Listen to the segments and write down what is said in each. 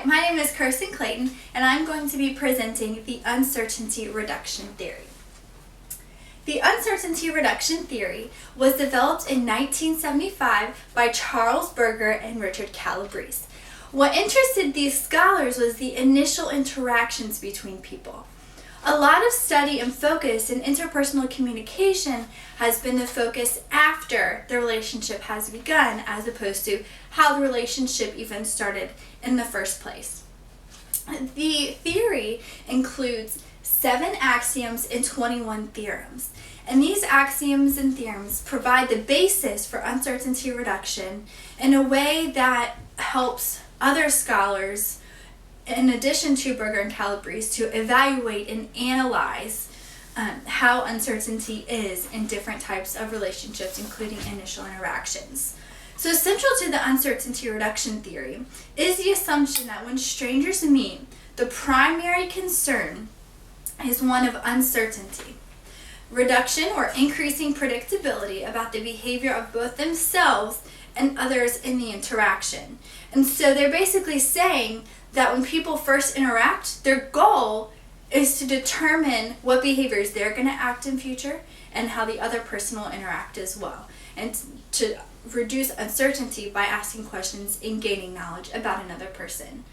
my name is Kirsten Clayton, and I'm going to be presenting the uncertainty reduction theory. The uncertainty reduction theory was developed in 1975 by Charles Berger and Richard Calabrese. What interested these scholars was the initial interactions between people. A lot of study and focus in interpersonal communication has been the focus after the relationship has begun, as opposed to how the relationship even started in the first place. The theory includes 7 axioms and 21 theorems. And these axioms and theorems provide the basis for uncertainty reduction in a way that helps other scholars, in addition to Berger and Calabrese, to evaluate and analyze how uncertainty is in different types of relationships, including initial interactions. So central to the uncertainty reduction theory is the assumption that when strangers meet, the primary concern is one of uncertainty. Reduction or increasing predictability about the behavior of both themselves and others in the interaction. And so they're basically saying that when people first interact, their goal is to determine what behaviors they're going to act in future and how the other person will interact as well, and to reduce uncertainty by asking questions and gaining knowledge about another person.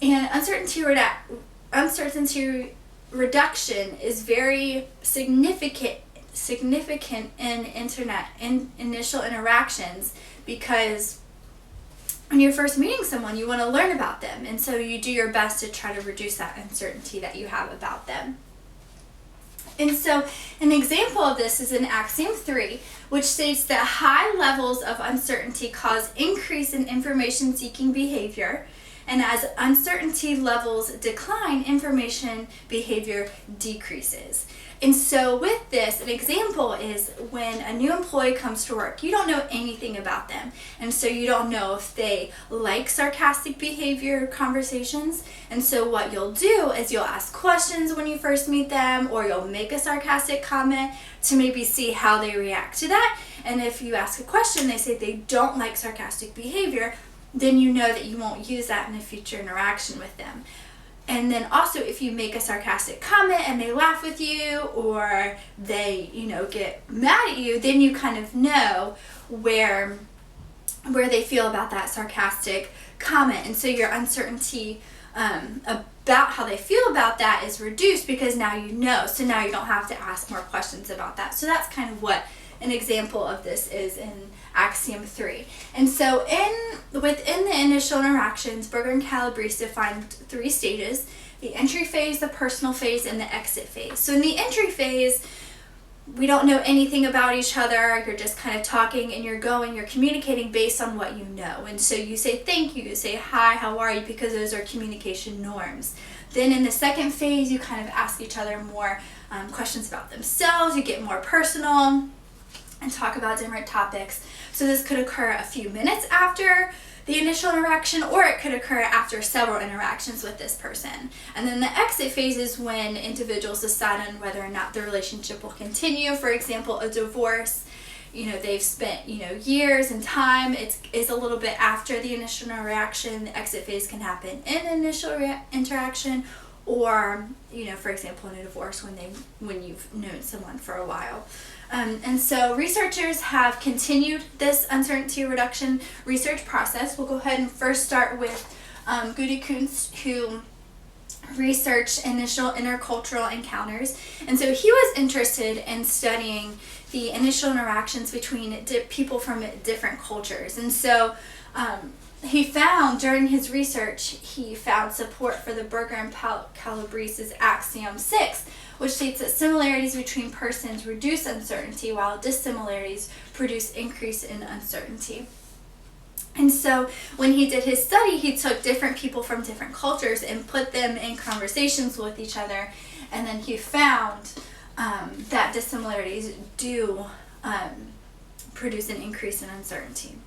And uncertainty reduction is very significant in initial interactions, because when you're first meeting someone, you want to learn about them, and so you do your best to try to reduce that uncertainty that you have about them. And so an example of this is in Axiom 3, which states that high levels of uncertainty cause increase in information-seeking behavior, and as uncertainty levels decline, information behavior decreases. And so with this, an example is when a new employee comes to work, you don't know anything about them. And so you don't know if they like sarcastic behavior conversations. And so what you'll do is you'll ask questions when you first meet them, or you'll make a sarcastic comment to maybe see how they react to that. And if you ask a question, they say they don't like sarcastic behavior, then you know that you won't use that in a future interaction with them. And then also, if you make a sarcastic comment and they laugh with you, or they, get mad at you, then you kind of know where they feel about that sarcastic comment. And so your uncertainty about how they feel about that is reduced, because now you know. So now you don't have to ask more questions about that. So that's kind of what an example of this is in Axiom 3. And so within the initial interactions, Berger and Calabrese defined 3 stages: the entry phase, the personal phase, and the exit phase. So in the entry phase, we don't know anything about each other. You're just kind of talking, and you're communicating based on what you know. And so you say thank you, you say hi, how are you, because those are communication norms. Then in the second phase, you kind of ask each other more questions about themselves. You get more personal and talk about different topics. So this could occur a few minutes after the initial interaction, or it could occur after several interactions with this person. And then the exit phase is when individuals decide on whether or not the relationship will continue. For example, a divorce, they've spent, years and time. It's a little bit after the initial interaction. The exit phase can happen in initial interaction, or, for example, in a divorce when you've known someone for a while. And so researchers have continued this uncertainty reduction research process. We'll go ahead and first start with Gudi Kunz, who researched initial intercultural encounters. And so he was interested in studying the initial interactions between people from different cultures. And so he found, during his research, he found support for the Berger and Calabrese's Axiom 6, which states that similarities between persons reduce uncertainty, while dissimilarities produce increase in uncertainty. And so when he did his study, he took different people from different cultures and put them in conversations with each other, and then he found that dissimilarities do produce an increase in uncertainty.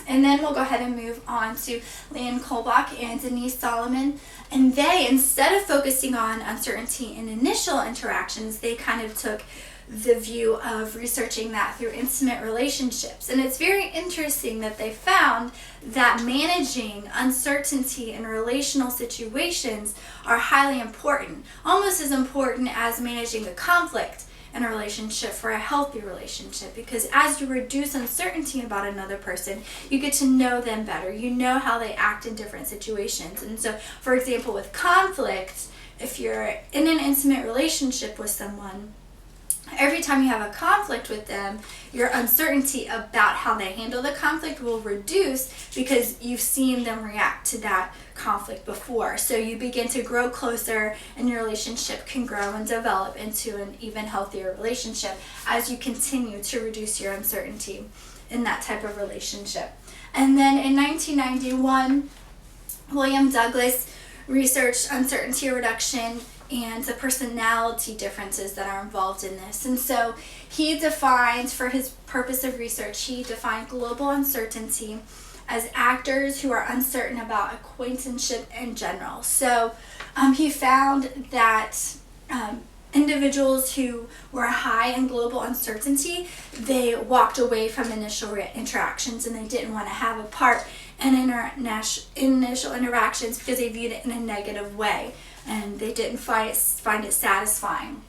And then we'll go ahead and move on to Leon Kolbach and Denise Solomon. And they, instead of focusing on uncertainty in initial interactions, they kind of took the view of researching that through intimate relationships. And it's very interesting that they found that managing uncertainty in relational situations are highly important, almost as important as managing the conflict in a relationship for a healthy relationship, because as you reduce uncertainty about another person, you get to know them better. You know how they act in different situations. And so, for example, with conflict, if you're in an intimate relationship with someone, every time you have a conflict with them, your uncertainty about how they handle the conflict will reduce because you've seen them react to that conflict before. So you begin to grow closer, and your relationship can grow and develop into an even healthier relationship as you continue to reduce your uncertainty in that type of relationship. And then in 1991, William Douglas researched uncertainty reduction and the personality differences that are involved in this. And so he defined, for his purpose of research, he defined global uncertainty as actors who are uncertain about acquaintanceship in general. So he found that individuals who were high in global uncertainty, they walked away from initial interactions, and they didn't want to have a part in initial interactions because they viewed it in a negative way, and they didn't find it satisfying.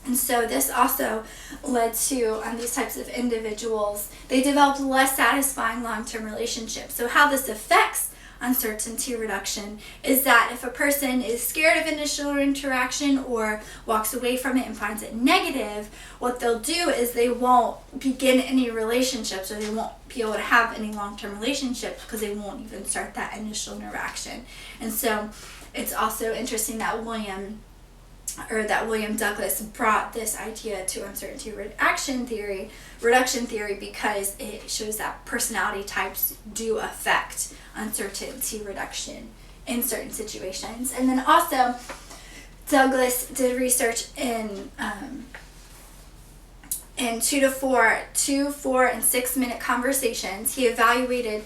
And so this also led to these types of individuals, they developed less satisfying long-term relationships. So how this affects uncertainty reduction is that if a person is scared of initial interaction or walks away from it and finds it negative, what they'll do is they won't begin any relationships, or they won't be able to have any long-term relationships because they won't even start that initial interaction. And so it's also interesting that William Douglas brought this idea to uncertainty reduction theory because it shows that personality types do affect uncertainty reduction in certain situations. And then also Douglas did research in 2, 4, and 6 minute conversations. He evaluated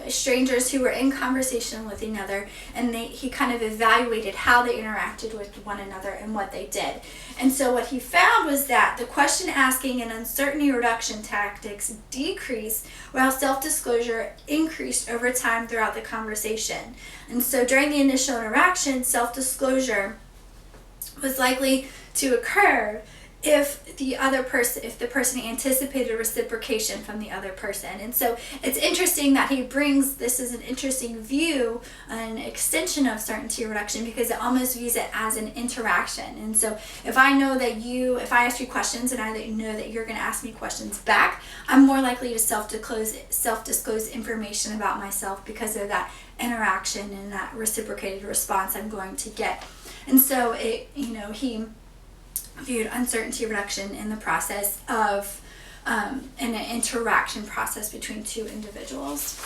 strangers who were in conversation with another, and he kind of evaluated how they interacted with one another and what they did. And so what he found was that the question asking and uncertainty reduction tactics decreased while self-disclosure increased over time throughout the conversation. And so during the initial interaction, self-disclosure was likely to occur if the person anticipated reciprocation from the other person. And so it's interesting that he brings this as an interesting view, an extension of certainty reduction, because it almost views it as an interaction. And so if I ask you questions and I know that you're going to ask me questions back, I'm more likely to self-disclose information about myself because of that interaction and that reciprocated response I'm going to get. And so he viewed uncertainty reduction in the process of an interaction process between two individuals.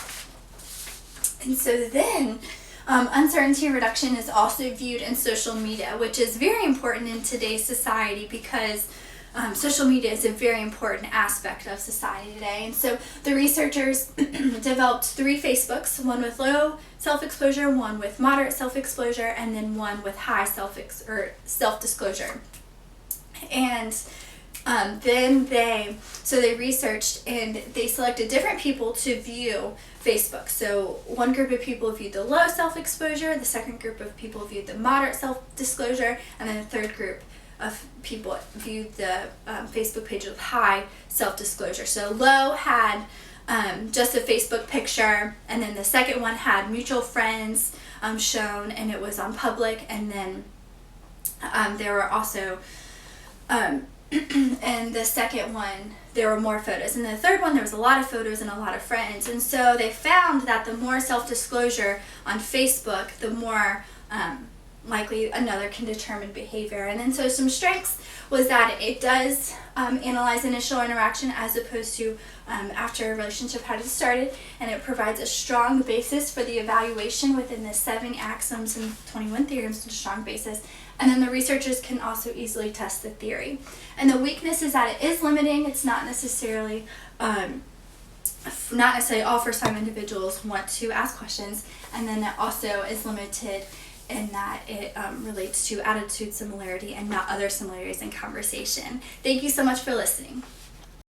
And so then uncertainty reduction is also viewed in social media, which is very important in today's society because social media is a very important aspect of society today. And so the researchers developed 3 Facebooks, one with low self-exposure, one with moderate self-exposure, and then one with high self-disclosure. And then they researched and they selected different people to view Facebook. So one group of people viewed the low self-exposure, the second group of people viewed the moderate self-disclosure, and then the third group of people viewed the Facebook page with high self-disclosure. So low had just a Facebook picture, and then the second one had mutual friends shown, and it was on public, and then there were also and the second one, there were more photos. And the third one, there was a lot of photos and a lot of friends. And so they found that the more self-disclosure on Facebook, the more likely another can determine behavior. And then so some strengths was that it does analyze initial interaction as opposed to after a relationship had started, and it provides a strong basis for the evaluation within the 7 axioms and 21 theorems, a strong basis. And then the researchers can also easily test the theory. And the weakness is that it is limiting. It's not necessarily all first-time individuals want to ask questions. And then it also is limited in that it relates to attitude similarity and not other similarities in conversation. Thank you so much for listening.